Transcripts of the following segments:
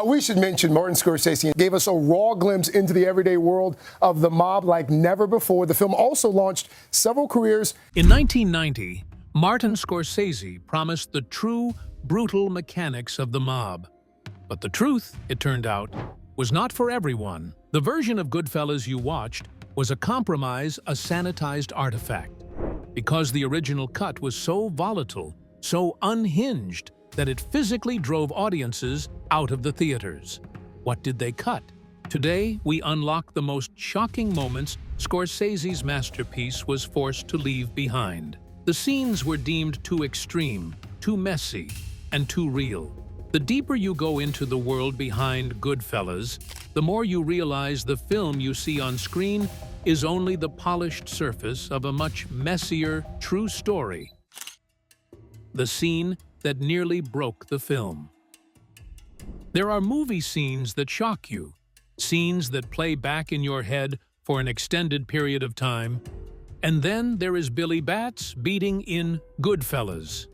We should mention Martin Scorsese gave us a raw glimpse into the everyday world of the mob like never before. The film also launched several careers. In 1990, Martin Scorsese promised the true, brutal mechanics of the mob. But the truth, it turned out, was not for everyone. The version of Goodfellas you watched was a compromise, a sanitized artifact. Because the original cut was so volatile, so unhinged, that it physically drove audiences out of the theaters. What did they cut? Today, we unlock the most shocking moments Scorsese's masterpiece was forced to leave behind. The scenes were deemed too extreme, too messy, and too real. The deeper you go into the world behind Goodfellas, the more you realize the film you see on screen is only the polished surface of a much messier, true story. The scene that nearly broke the film. There are movie scenes that shock you, scenes that play back in your head for an extended period of time, and then there is Billy Batts beating in Goodfellas.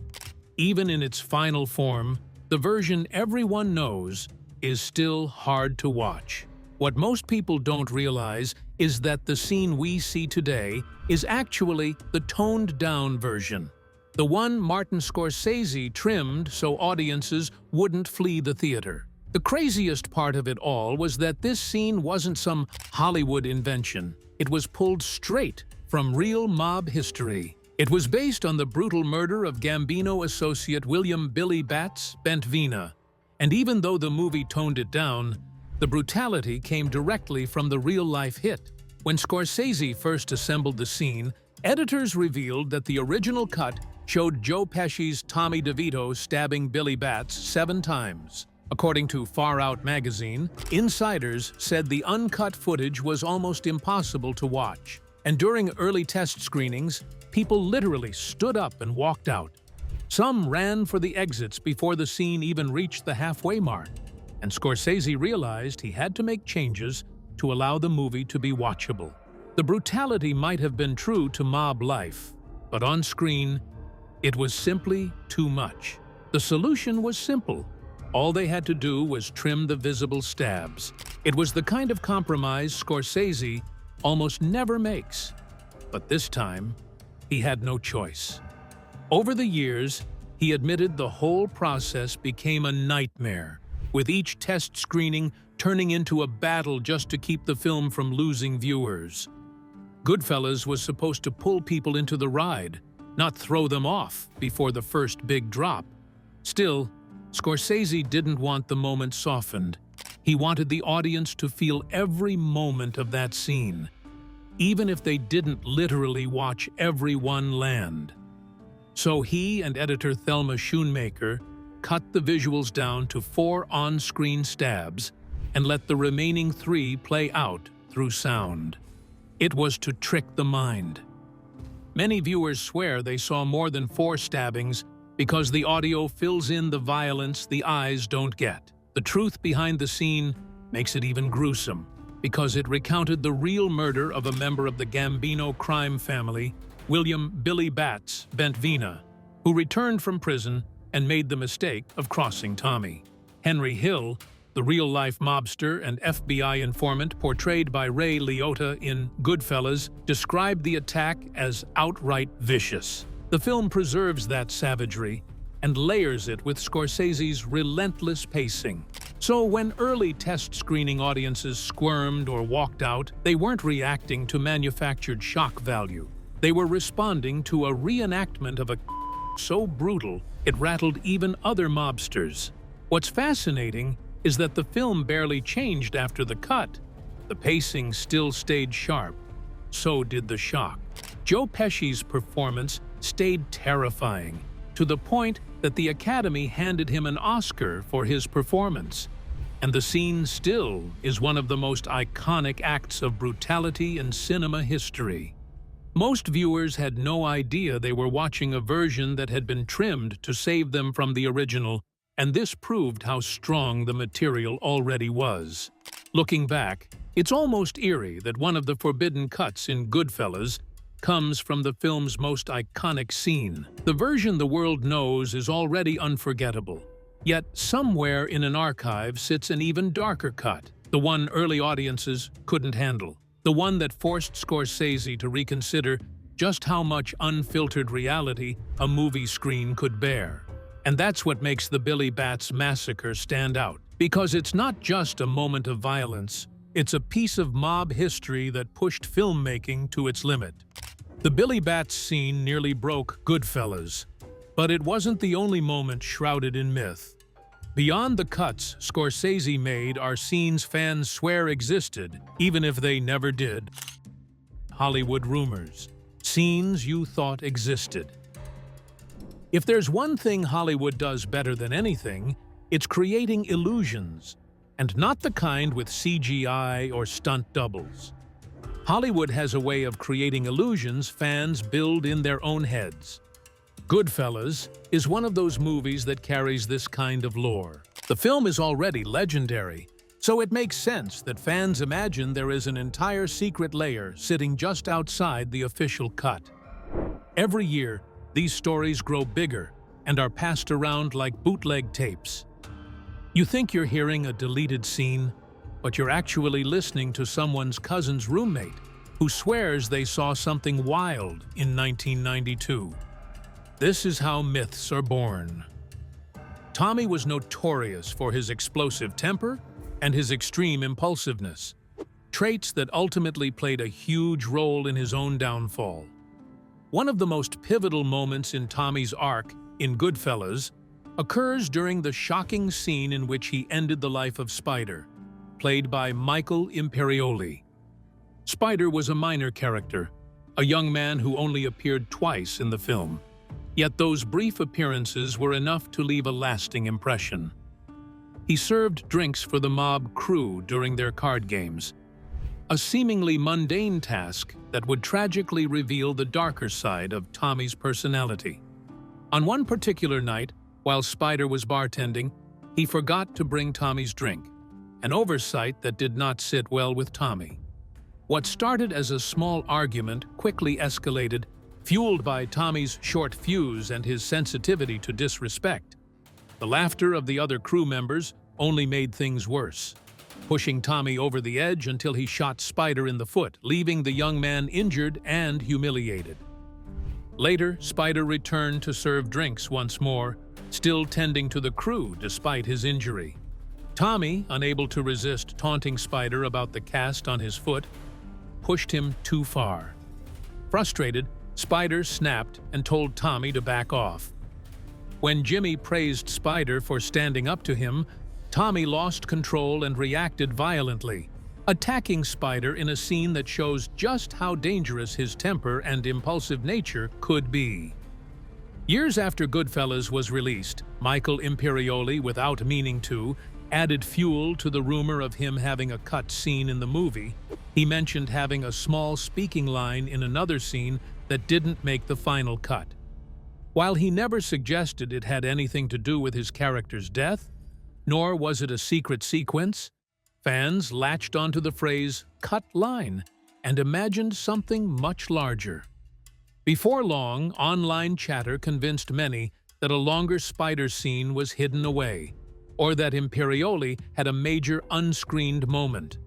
Even in its final form, the version everyone knows is still hard to watch. What most people don't realize is that the scene we see today is actually the toned-down version. The one Martin Scorsese trimmed so audiences wouldn't flee the theater. The craziest part of it all was that this scene wasn't some Hollywood invention. It was pulled straight from real mob history. It was based on the brutal murder of Gambino associate William "Billy" Batts Bent Vina. And even though the movie toned it down, the brutality came directly from the real-life hit. When Scorsese first assembled the scene, editors revealed that the original cut showed Joe Pesci's Tommy DeVito stabbing Billy Batts 7 times. According to Far Out magazine, insiders said the uncut footage was almost impossible to watch. And during early test screenings, people literally stood up and walked out. Some ran for the exits before the scene even reached the halfway mark. And Scorsese realized he had to make changes to allow the movie to be watchable. The brutality might have been true to mob life, but on screen, it was simply too much. The solution was simple. All they had to do was trim the visible stabs. It was the kind of compromise Scorsese almost never makes. But this time, he had no choice. Over the years, he admitted the whole process became a nightmare, with each test screening turning into a battle just to keep the film from losing viewers. Goodfellas was supposed to pull people into the ride, not throw them off before the first big drop. Still, Scorsese didn't want the moment softened. He wanted the audience to feel every moment of that scene, even if they didn't literally watch everyone land. So he and editor Thelma Schoonmaker cut the visuals down to 4 on-screen stabs and let the remaining 3 play out through sound. It was to trick the mind. Many viewers swear they saw more than 4 stabbings because the audio fills in the violence the eyes don't get. The truth behind the scene makes it even gruesome, because it recounted the real murder of a member of the Gambino crime family, William "Billy" Batts Bent Vina, who returned from prison and made the mistake of crossing Tommy. Henry Hill, the real-life mobster and FBI informant portrayed by Ray Liotta in Goodfellas, described the attack as outright vicious. The film preserves that savagery and layers it with Scorsese's relentless pacing. So when early test screening audiences squirmed or walked out, they weren't reacting to manufactured shock value. They were responding to a reenactment of a so brutal it rattled even other mobsters. What's fascinating is that the film barely changed after the cut. The pacing still stayed sharp. So did the shock. Joe Pesci's performance stayed terrifying, to the point that the Academy handed him an Oscar for his performance. And the scene still is one of the most iconic acts of brutality in cinema history. Most viewers had no idea they were watching a version that had been trimmed to save them from the original, and this proved how strong the material already was. Looking back, it's almost eerie that one of the forbidden cuts in Goodfellas comes from the film's most iconic scene. The version the world knows is already unforgettable, Yet somewhere in an archive sits an even darker cut, the one early audiences couldn't handle, the one that forced Scorsese to reconsider just how much unfiltered reality a movie screen could bear. And that's what makes the Billy Bats massacre stand out, because it's not just a moment of violence, it's a piece of mob history that pushed filmmaking to its limit. The Billy Bats scene nearly broke Goodfellas, but it wasn't the only moment shrouded in myth. Beyond the cuts Scorsese made are scenes fans swear existed, even if they never did. Hollywood rumors. Scenes you thought existed. If there's one thing Hollywood does better than anything, it's creating illusions, and not the kind with CGI or stunt doubles. Hollywood has a way of creating illusions fans build in their own heads. Goodfellas is one of those movies that carries this kind of lore. The film is already legendary, so it makes sense that fans imagine there is an entire secret layer sitting just outside the official cut. Every year, these stories grow bigger and are passed around like bootleg tapes. You think you're hearing a deleted scene, but you're actually listening to someone's cousin's roommate who swears they saw something wild in 1992. This is how myths are born. Tommy was notorious for his explosive temper and his extreme impulsiveness, traits that ultimately played a huge role in his own downfall. One of the most pivotal moments in Tommy's arc in Goodfellas occurs during the shocking scene in which he ended the life of Spider, played by Michael Imperioli. Spider was a minor character, a young man who only appeared twice in the film. Yet those brief appearances were enough to leave a lasting impression. He served drinks for the mob crew during their card games, a seemingly mundane task that would tragically reveal the darker side of Tommy's personality. On one particular night, while Spider was bartending, he forgot to bring Tommy's drink, an oversight that did not sit well with Tommy. What started as a small argument quickly escalated, fueled by Tommy's short fuse and his sensitivity to disrespect. The laughter of the other crew members only made things worse, pushing Tommy over the edge until he shot Spider in the foot, leaving the young man injured and humiliated. Later, Spider returned to serve drinks once more, still tending to the crew despite his injury. Tommy, unable to resist taunting Spider about the cast on his foot, pushed him too far. Frustrated, Spider snapped and told Tommy to back off. When Jimmy praised Spider for standing up to him, Tommy lost control and reacted violently, attacking Spider in a scene that shows just how dangerous his temper and impulsive nature could be. Years after Goodfellas was released, Michael Imperioli, without meaning to, added fuel to the rumor of him having a cut scene in the movie. He mentioned having a small speaking line in another scene that didn't make the final cut. While he never suggested it had anything to do with his character's death, nor was it a secret sequence, fans latched onto the phrase "cut line" and imagined something much larger. Before long, online chatter convinced many that a longer Spider scene was hidden away, or that Imperioli had a major unscreened moment.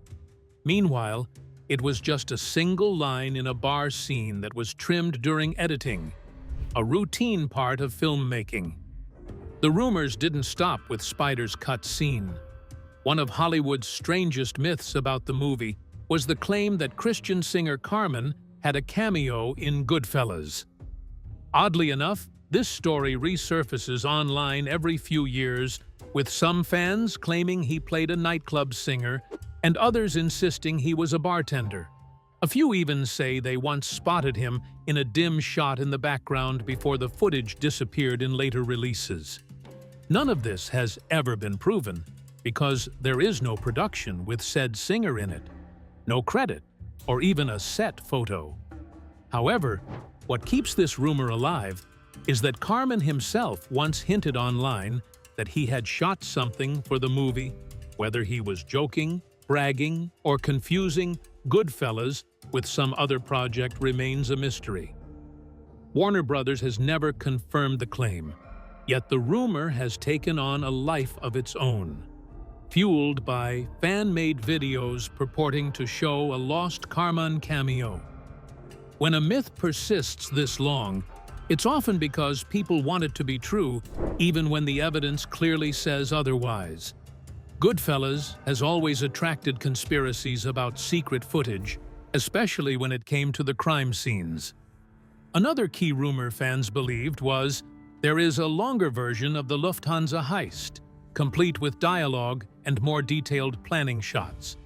Meanwhile, it was just a single line in a bar scene that was trimmed during editing, a routine part of filmmaking. The rumors didn't stop with Spider's cut scene. One of Hollywood's strangest myths about the movie was the claim that Christian singer Carmen had a cameo in Goodfellas. Oddly enough, this story resurfaces online every few years, with some fans claiming he played a nightclub singer and others insisting he was a bartender. A few even say they once spotted him in a dim shot in the background before the footage disappeared in later releases. None of this has ever been proven, because there is no production with said singer in it, no credit, or even a set photo. However, what keeps this rumor alive is that Carmen himself once hinted online that he had shot something for the movie, whether he was joking, bragging, or confusing Goodfellas with some other project remains a mystery. Warner Brothers has never confirmed the claim, Yet the rumor has taken on a life of its own, fueled by fan-made videos purporting to show a lost Carmen cameo. When a myth persists this long, it's often because people want it to be true, even when the evidence clearly says otherwise. Goodfellas has always attracted conspiracies about secret footage, especially when it came to the crime scenes. Another key rumor fans believed was there is a longer version of the Lufthansa heist, complete with dialogue and more detailed planning shots.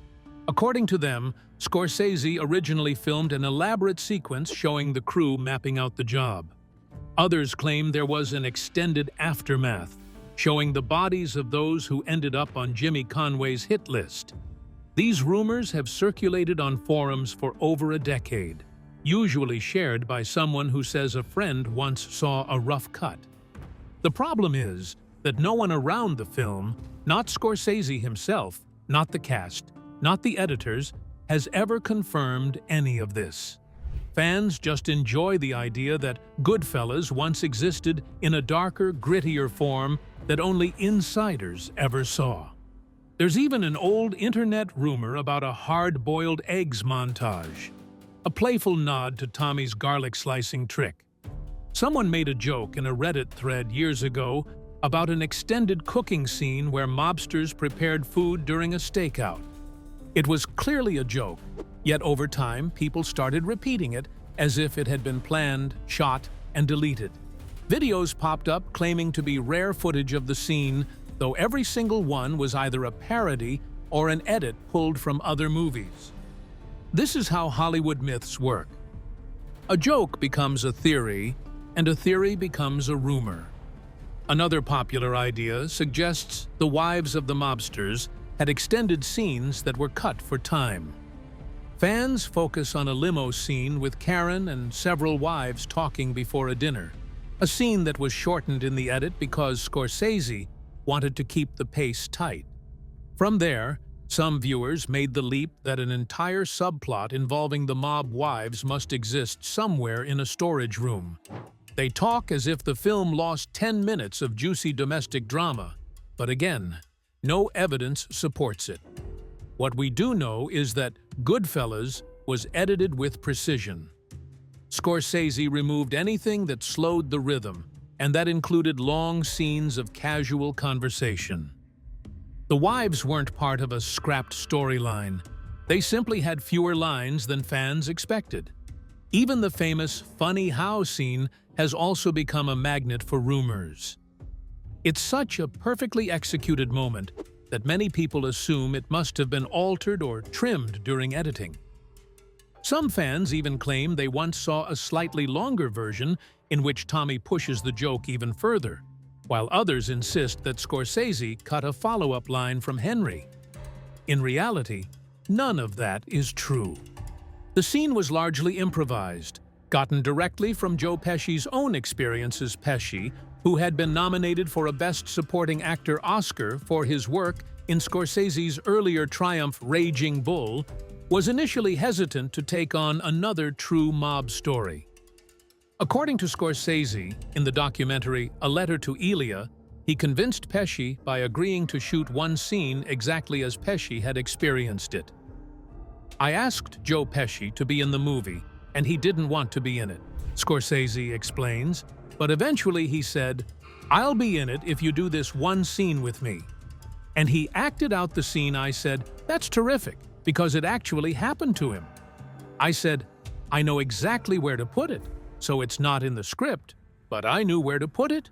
According to them, Scorsese originally filmed an elaborate sequence showing the crew mapping out the job. Others claim there was an extended aftermath, showing the bodies of those who ended up on Jimmy Conway's hit list. These rumors have circulated on forums for over a decade, usually shared by someone who says a friend once saw a rough cut. The problem is that no one around the film, not Scorsese himself, not the cast, not the editors, has ever confirmed any of this. Fans just enjoy the idea that Goodfellas once existed in a darker, grittier form that only insiders ever saw. There's even an old internet rumor about a hard-boiled eggs montage, a playful nod to Tommy's garlic slicing trick. Someone made a joke in a Reddit thread years ago about an extended cooking scene where mobsters prepared food during a stakeout. It was clearly a joke, yet over time people started repeating it as if it had been planned, shot, and deleted. Videos popped up claiming to be rare footage of the scene, though every single one was either a parody or an edit pulled from other movies. This is how Hollywood myths work. A joke becomes a theory, and a theory becomes a rumor. Another popular idea suggests the wives of the mobsters had extended scenes that were cut for time. Fans focus on a limo scene with Karen and several wives talking before a dinner, a scene that was shortened in the edit because Scorsese wanted to keep the pace tight. From there, some viewers made the leap that an entire subplot involving the mob wives must exist somewhere in a storage room. They talk as if the film lost 10 minutes of juicy domestic drama, but again, no evidence supports it. What we do know is that Goodfellas was edited with precision. Scorsese removed anything that slowed the rhythm, and that included long scenes of casual conversation. The wives weren't part of a scrapped storyline. They simply had fewer lines than fans expected. Even the famous funny how scene has also become a magnet for rumors. It's such a perfectly executed moment that many people assume it must have been altered or trimmed during editing. Some fans even claim they once saw a slightly longer version in which Tommy pushes the joke even further, while others insist that Scorsese cut a follow-up line from Henry. In reality, none of that is true. The scene was largely improvised, gotten directly from Joe Pesci's own experience as Pesci, who had been nominated for a Best Supporting Actor Oscar for his work in Scorsese's earlier triumph Raging Bull, was initially hesitant to take on another true mob story. According to Scorsese, in the documentary A Letter to Elia, he convinced Pesci by agreeing to shoot one scene exactly as Pesci had experienced it. "I asked Joe Pesci to be in the movie, and he didn't want to be in it," Scorsese explains, but eventually he said, "I'll be in it if you do this one scene with me." And he acted out the scene. I said, "That's terrific, because it actually happened to him." I said, "I know exactly where to put it, so it's not in the script, but I knew where to put it."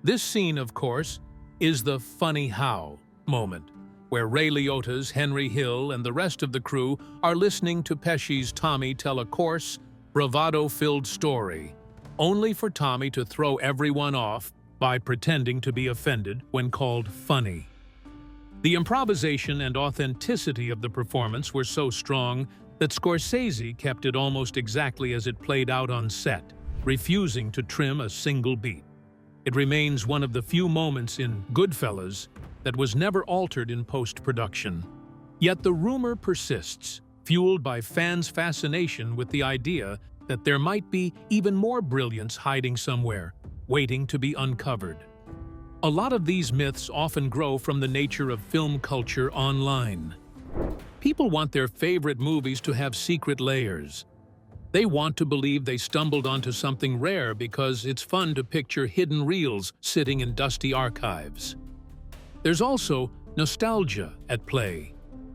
This scene, of course, is the funny how moment, where Ray Liotta's Henry Hill and the rest of the crew are listening to Pesci's Tommy tell a coarse, bravado-filled story, only for Tommy to throw everyone off by pretending to be offended when called funny. The improvisation and authenticity of the performance were so strong that Scorsese kept it almost exactly as it played out on set, refusing to trim a single beat. It remains one of the few moments in Goodfellas that was never altered in post-production. Yet the rumor persists, fueled by fans' fascination with the idea that there might be even more brilliance hiding somewhere, waiting to be uncovered. A lot of these myths often grow from the nature of film culture online. People want their favorite movies to have secret layers. They want to believe they stumbled onto something rare because it's fun to picture hidden reels sitting in dusty archives. There's also nostalgia at play.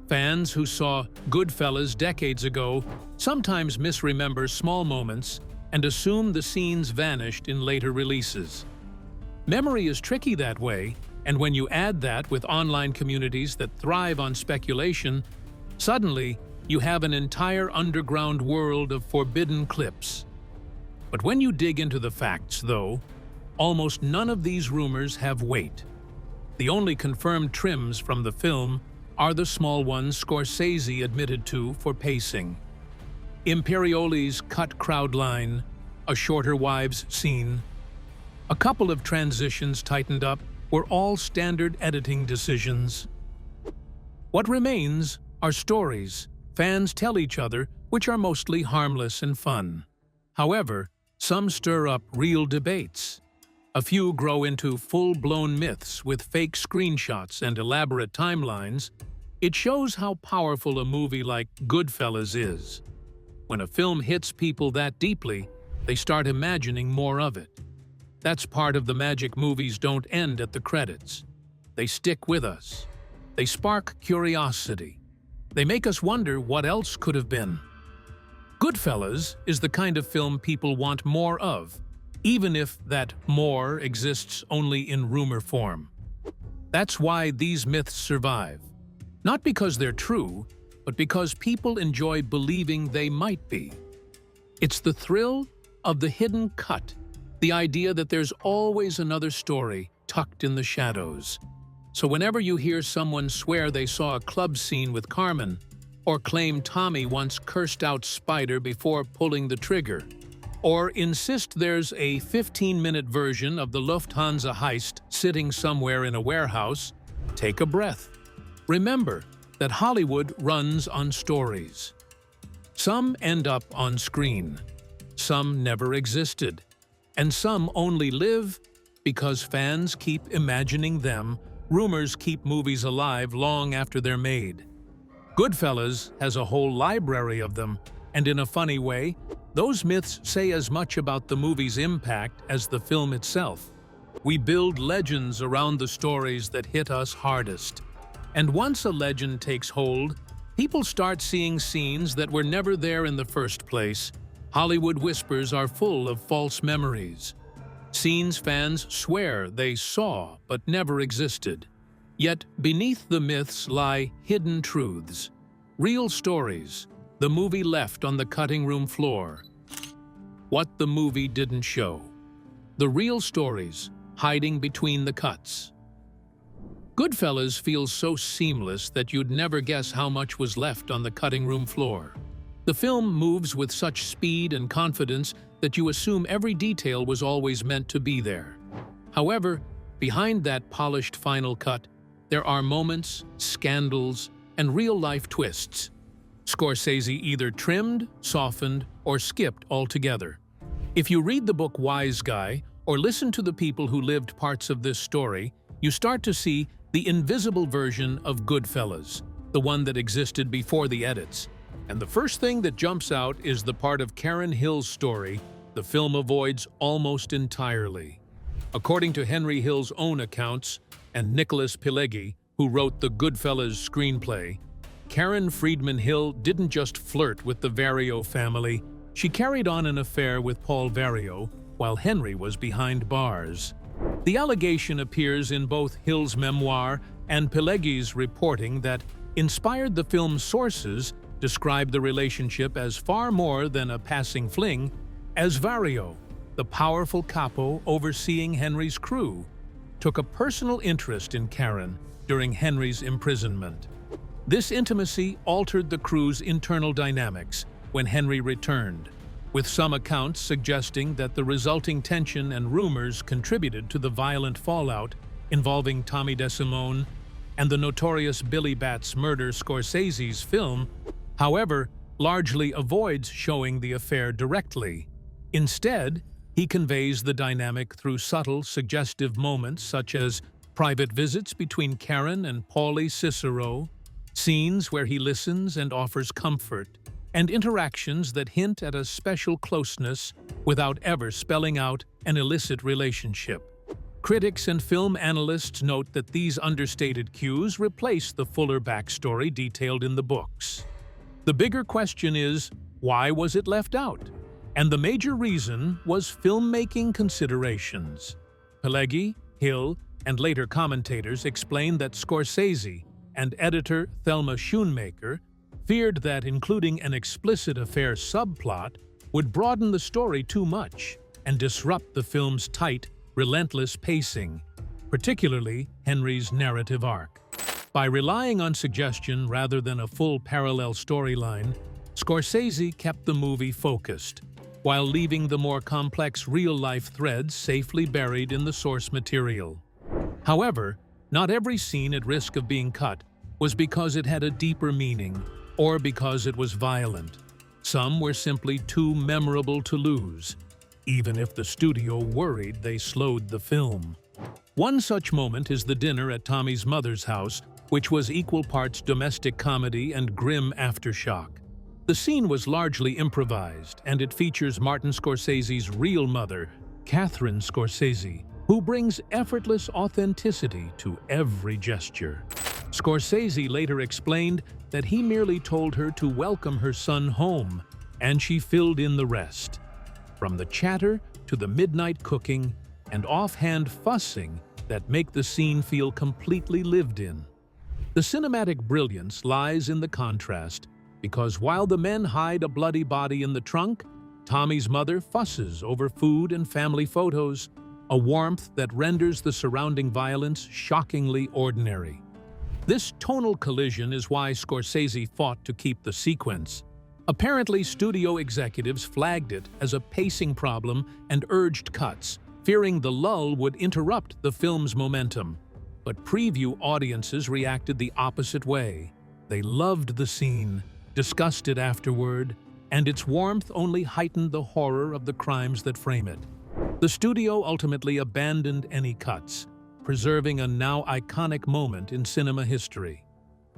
Fans who saw Goodfellas decades ago sometimes misremember small moments and assume the scenes vanished in later releases. Memory is tricky that way, and when you add that with online communities that thrive on speculation, suddenly you have an entire underground world of forbidden clips. But when you dig into the facts, though, almost none of these rumors have weight. The only confirmed trims from the film are the small ones Scorsese admitted to for pacing. Imperioli's cut crowd line, a shorter wives scene, a couple of transitions tightened up were all standard editing decisions. What remains are stories fans tell each other, which are mostly harmless and fun. However, some stir up real debates. A few grow into full-blown myths with fake screenshots and elaborate timelines. It shows how powerful a movie like Goodfellas is. When a film hits people that deeply, they start imagining more of it. That's part of the magic. Movies don't end at the credits. They stick with us. They spark curiosity. They make us wonder what else could have been. Goodfellas is the kind of film people want more of, even if that more exists only in rumor form. That's why these myths survive. Not because they're true, but because people enjoy believing they might be. It's the thrill of the hidden cut, the idea that there's always another story tucked in the shadows. So whenever you hear someone swear they saw a club scene with Carmen, or claim Tommy once cursed out Spider before pulling the trigger, or insist there's a 15-minute version of the Lufthansa heist sitting somewhere in a warehouse, take a breath. Remember that Hollywood runs on stories. Some end up on screen, some never existed, and some only live because fans keep imagining them. Rumors keep movies alive long after they're made. Goodfellas has a whole library of them, and in a funny way, those myths say as much about the movie's impact as the film itself. We build legends around the stories that hit us hardest. And once a legend takes hold, people start seeing scenes that were never there in the first place. Hollywood whispers are full of false memories. Scenes fans swear they saw but never existed. Yet beneath the myths lie hidden truths, real stories, the movie left on the cutting room floor. What the movie didn't show. The real stories hiding between the cuts. Goodfellas feels so seamless that you'd never guess how much was left on the cutting room floor. The film moves with such speed and confidence that you assume every detail was always meant to be there. However, behind that polished final cut, there are moments, scandals, and real-life twists. Scorsese either trimmed, softened, or skipped altogether. If you read the book Wise Guy or listen to the people who lived parts of this story, you start to see the invisible version of Goodfellas, the one that existed before the edits. And the first thing that jumps out is the part of Karen Hill's story the film avoids almost entirely. According to Henry Hill's own accounts, and Nicholas Pileggi, who wrote the Goodfellas screenplay, Karen Friedman Hill didn't just flirt with the Vario family, she carried on an affair with Paul Vario while Henry was behind bars. The allegation appears in both Hill's memoir and Pileggi's reporting that inspired the film's sources described the relationship as far more than a passing fling, as Vario, the powerful capo overseeing Henry's crew, took a personal interest in Karen during Henry's imprisonment. This intimacy altered the crew's internal dynamics when Henry returned, with some accounts suggesting that the resulting tension and rumors contributed to the violent fallout involving Tommy DeSimone and the notorious Billy Batts murder. Scorsese's film, however, largely avoids showing the affair directly. Instead, He conveys the dynamic through subtle, suggestive moments such as private visits between Karen and Paulie Cicero, scenes where he listens and offers comfort, and interactions that hint at a special closeness without ever spelling out an illicit relationship. Critics and film analysts note that these understated cues replace the fuller backstory detailed in the books. The bigger question is, why was it left out? And the major reason was filmmaking considerations. Pileggi, Hill, and later commentators explained that Scorsese and editor Thelma Schoonmaker feared that including an explicit affair subplot would broaden the story too much and disrupt the film's tight, relentless pacing, particularly Henry's narrative arc. By relying on suggestion rather than a full parallel storyline, Scorsese kept the movie focused, while leaving the more complex real-life threads safely buried in the source material. However, not every scene at risk of being cut was because it had a deeper meaning or because it was violent. Some were simply too memorable to lose, even if the studio worried they slowed the film. One such moment is the dinner at Tommy's mother's house, which was equal parts domestic comedy and grim aftershock. The scene was largely improvised, and it features Martin Scorsese's real mother, Catherine Scorsese, who brings effortless authenticity to every gesture. Scorsese later explained that he merely told her to welcome her son home, and she filled in the rest. From the chatter to the midnight cooking and offhand fussing that make the scene feel completely lived in. The cinematic brilliance lies in the contrast, because while the men hide a bloody body in the trunk, Tommy's mother fusses over food and family photos, a warmth that renders the surrounding violence shockingly ordinary. This tonal collision is why Scorsese fought to keep the sequence. Apparently, studio executives flagged it as a pacing problem and urged cuts, fearing the lull would interrupt the film's momentum. But preview audiences reacted the opposite way. They loved the scene, discussed it afterward, and its warmth only heightened the horror of the crimes that frame it. The studio ultimately abandoned any cuts, preserving a now iconic moment in cinema history.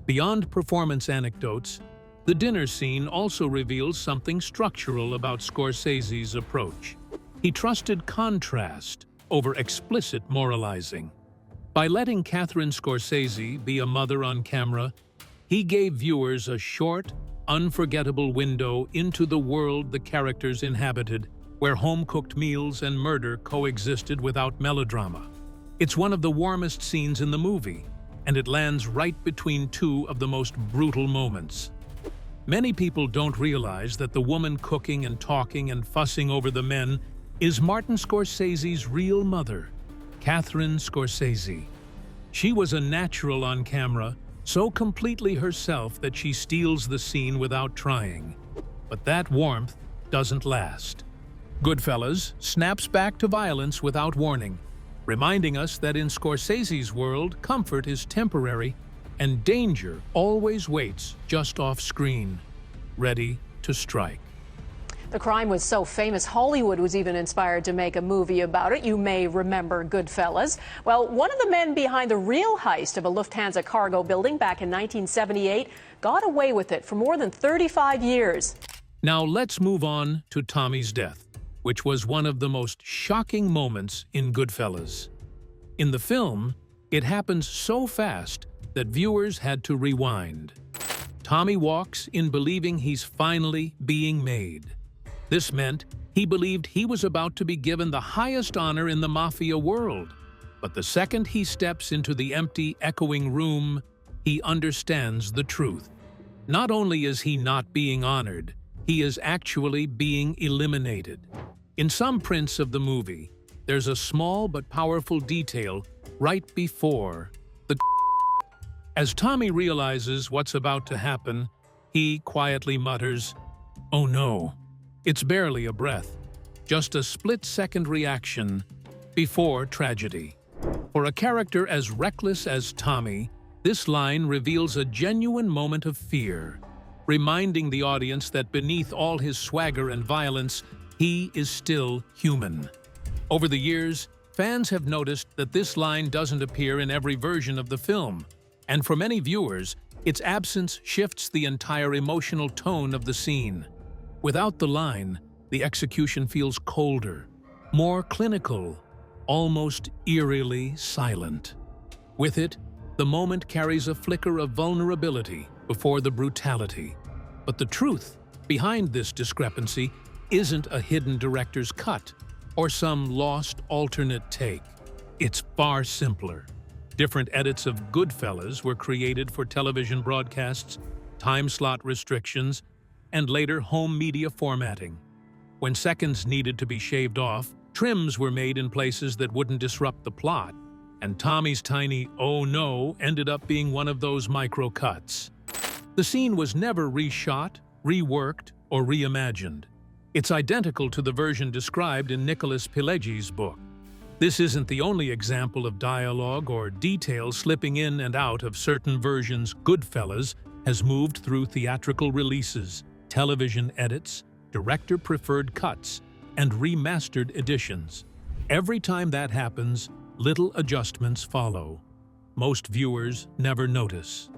Beyond performance anecdotes, the dinner scene also reveals something structural about Scorsese's approach. He trusted contrast over explicit moralizing. By letting Catherine Scorsese be a mother on camera, he gave viewers a short, unforgettable window into the world the characters inhabited, where home-cooked meals and murder coexisted without melodrama. It's one of the warmest scenes in the movie, and it lands right between two of the most brutal moments. Many people don't realize that the woman cooking and talking and fussing over the men is Martin Scorsese's real mother, Catherine Scorsese. She was a natural on camera, so completely herself that she steals the scene without trying. But that warmth doesn't last. Goodfellas snaps back to violence without warning, reminding us that in Scorsese's world, comfort is temporary and danger always waits just off screen, ready to strike. The crime was so famous, Hollywood was even inspired to make a movie about it. You may remember Goodfellas. Well, one of the men behind the real heist of a Lufthansa cargo building back in 1978 got away with it for more than 35 years. Now let's move on to Tommy's death, which was one of the most shocking moments in Goodfellas. In the film, it happens so fast that viewers had to rewind. Tommy walks in believing he's finally being made. This meant he believed he was about to be given the highest honor in the mafia world. But the second he steps into the empty, echoing room, he understands the truth. Not only is he not being honored, he is actually being eliminated. In some prints of the movie, there's a small but powerful detail right before the As Tommy realizes what's about to happen, he quietly mutters, "Oh no." It's barely a breath, just a split-second reaction before tragedy. For a character as reckless as Tommy, this line reveals a genuine moment of fear, reminding the audience that beneath all his swagger and violence, he is still human. Over the years, fans have noticed that this line doesn't appear in every version of the film, and for many viewers, its absence shifts the entire emotional tone of the scene. Without the line, the execution feels colder, more clinical, almost eerily silent. With it, the moment carries a flicker of vulnerability before the brutality. But the truth behind this discrepancy isn't a hidden director's cut or some lost alternate take. It's far simpler. Different edits of Goodfellas were created for television broadcasts, time slot restrictions, and later home media formatting. When seconds needed to be shaved off, trims were made in places that wouldn't disrupt the plot, and Tommy's tiny "oh no" ended up being one of those micro cuts. The scene was never reshot, reworked, or reimagined. It's identical to the version described in Nicholas Pileggi's book. This isn't the only example of dialogue or detail slipping in and out of certain versions. Goodfellas has moved through theatrical releases, television edits, director-preferred cuts, and remastered editions. Every time that happens, little adjustments follow. Most viewers never notice.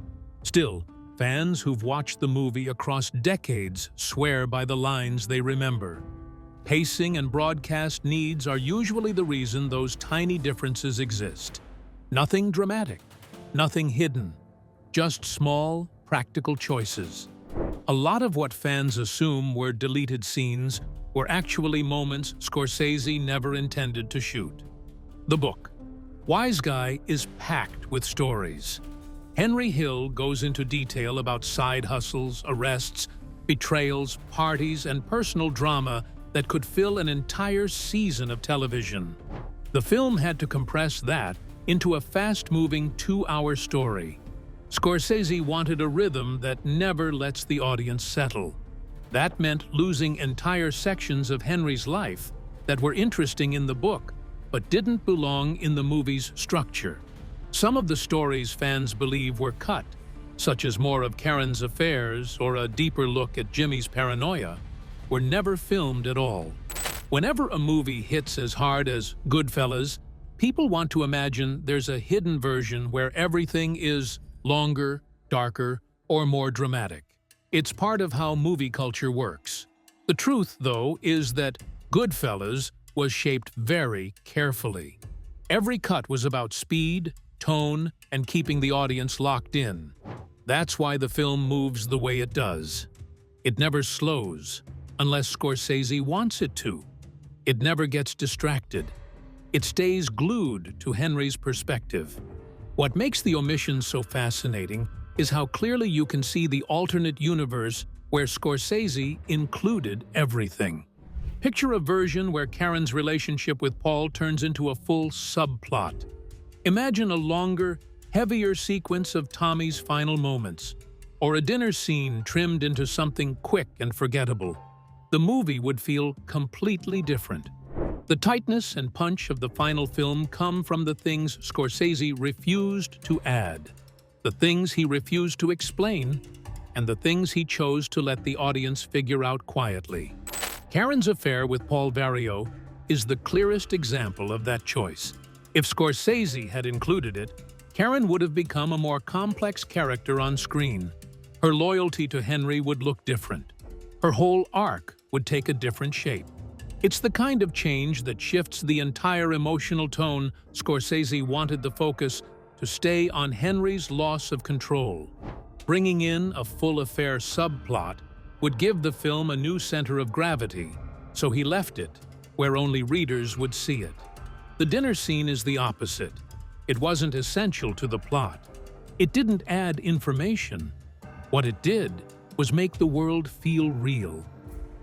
Still, fans who've watched the movie across decades swear by the lines they remember. Pacing and broadcast needs are usually the reason those tiny differences exist. Nothing dramatic, nothing hidden, just small, practical choices. A lot of what fans assume were deleted scenes were actually moments Scorsese never intended to shoot. The book, Wise Guy, is packed with stories. Henry Hill goes into detail about side hustles, arrests, betrayals, parties, and personal drama that could fill an entire season of television. The film had to compress that into a fast-moving 2-hour story. Scorsese wanted a rhythm that never lets the audience settle. That meant losing entire sections of Henry's life that were interesting in the book, but didn't belong in the movie's structure. Some of the stories fans believe were cut, such as more of Karen's affairs or a deeper look at Jimmy's paranoia, were never filmed at all. Whenever a movie hits as hard as Goodfellas, people want to imagine there's a hidden version where everything is longer, darker, or more dramatic. It's part of how movie culture works. The truth, though, is that Goodfellas was shaped very carefully. Every cut was about speed, tone, and keeping the audience locked in. That's why the film moves the way it does. It never slows, unless Scorsese wants it to. It never gets distracted. It stays glued to Henry's perspective. What makes the omissions so fascinating is how clearly you can see the alternate universe where Scorsese included everything. Picture a version where Karen's relationship with Paul turns into a full subplot. Imagine a longer, heavier sequence of Tommy's final moments, or a dinner scene trimmed into something quick and forgettable. The movie would feel completely different. The tightness and punch of the final film come from the things Scorsese refused to add, the things he refused to explain, and the things he chose to let the audience figure out quietly. Karen's affair with Paul Vario is the clearest example of that choice. If Scorsese had included it, Karen would have become a more complex character on screen. Her loyalty to Henry would look different. Her whole arc would take a different shape. It's the kind of change that shifts the entire emotional tone. Scorsese wanted the focus to stay on Henry's loss of control. Bringing in a full affair subplot would give the film a new center of gravity, so he left it where only readers would see it. The dinner scene is the opposite. It wasn't essential to the plot. It didn't add information. What it did was make the world feel real.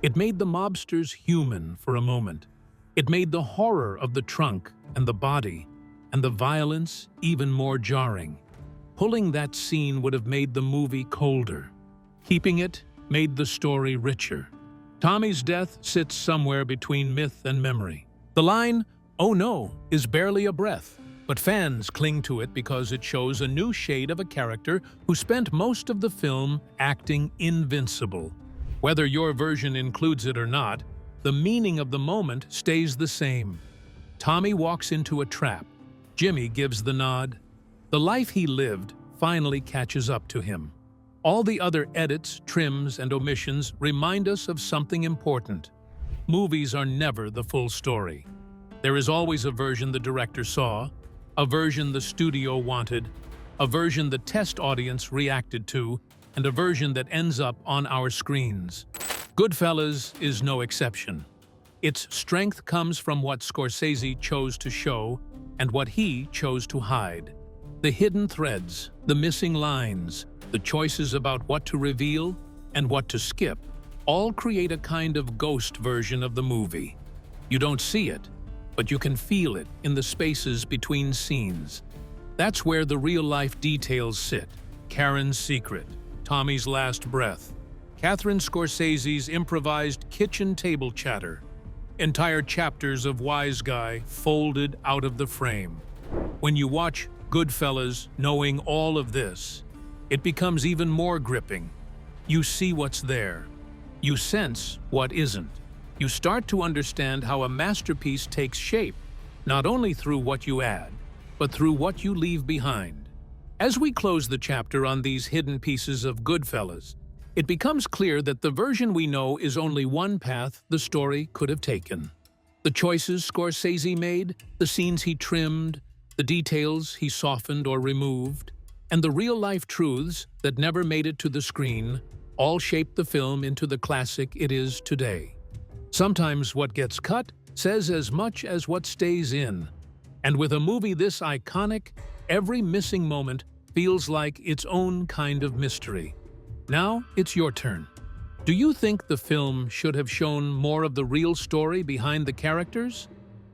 It made the mobsters human for a moment. It made the horror of the trunk and the body and the violence even more jarring. Pulling that scene would have made the movie colder. Keeping it made the story richer. Tommy's death sits somewhere between myth and memory. The line, "Oh no," is barely a breath, but fans cling to it because it shows a new shade of a character who spent most of the film acting invincible. Whether your version includes it or not, the meaning of the moment stays the same. Tommy walks into a trap. Jimmy gives the nod. The life he lived finally catches up to him. All the other edits, trims, and omissions remind us of something important. Movies are never the full story. There is always a version the director saw, a version the studio wanted, a version the test audience reacted to, and a version that ends up on our screens. Goodfellas is no exception. Its strength comes from what Scorsese chose to show and what he chose to hide. The hidden threads, the missing lines, the choices about what to reveal and what to skip, all create a kind of ghost version of the movie. You don't see it, but you can feel it in the spaces between scenes. That's where the real-life details sit. Karen's secret, Tommy's last breath, Catherine Scorsese's improvised kitchen table chatter, entire chapters of Wise Guy folded out of the frame. When you watch Goodfellas knowing all of this, it becomes even more gripping. You see what's there. You sense what isn't. You start to understand how a masterpiece takes shape, not only through what you add, but through what you leave behind. As we close the chapter on these hidden pieces of Goodfellas, it becomes clear that the version we know is only one path the story could have taken. The choices Scorsese made, the scenes he trimmed, the details he softened or removed, and the real-life truths that never made it to the screen all shaped the film into the classic it is today. Sometimes what gets cut says as much as what stays in. And with a movie this iconic, every missing moment feels like its own kind of mystery. Now it's your turn. Do you think the film should have shown more of the real story behind the characters?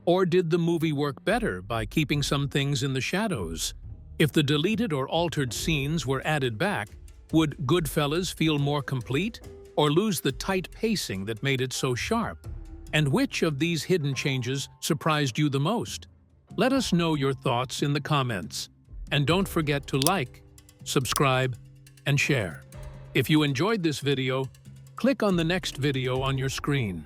Or did the movie work better by keeping some things in the shadows? If the deleted or altered scenes were added back, would Goodfellas feel more complete or lose the tight pacing that made it so sharp? And which of these hidden changes surprised you the most? Let us know your thoughts in the comments. And don't forget to like, subscribe, and share. If you enjoyed this video, click on the next video on your screen.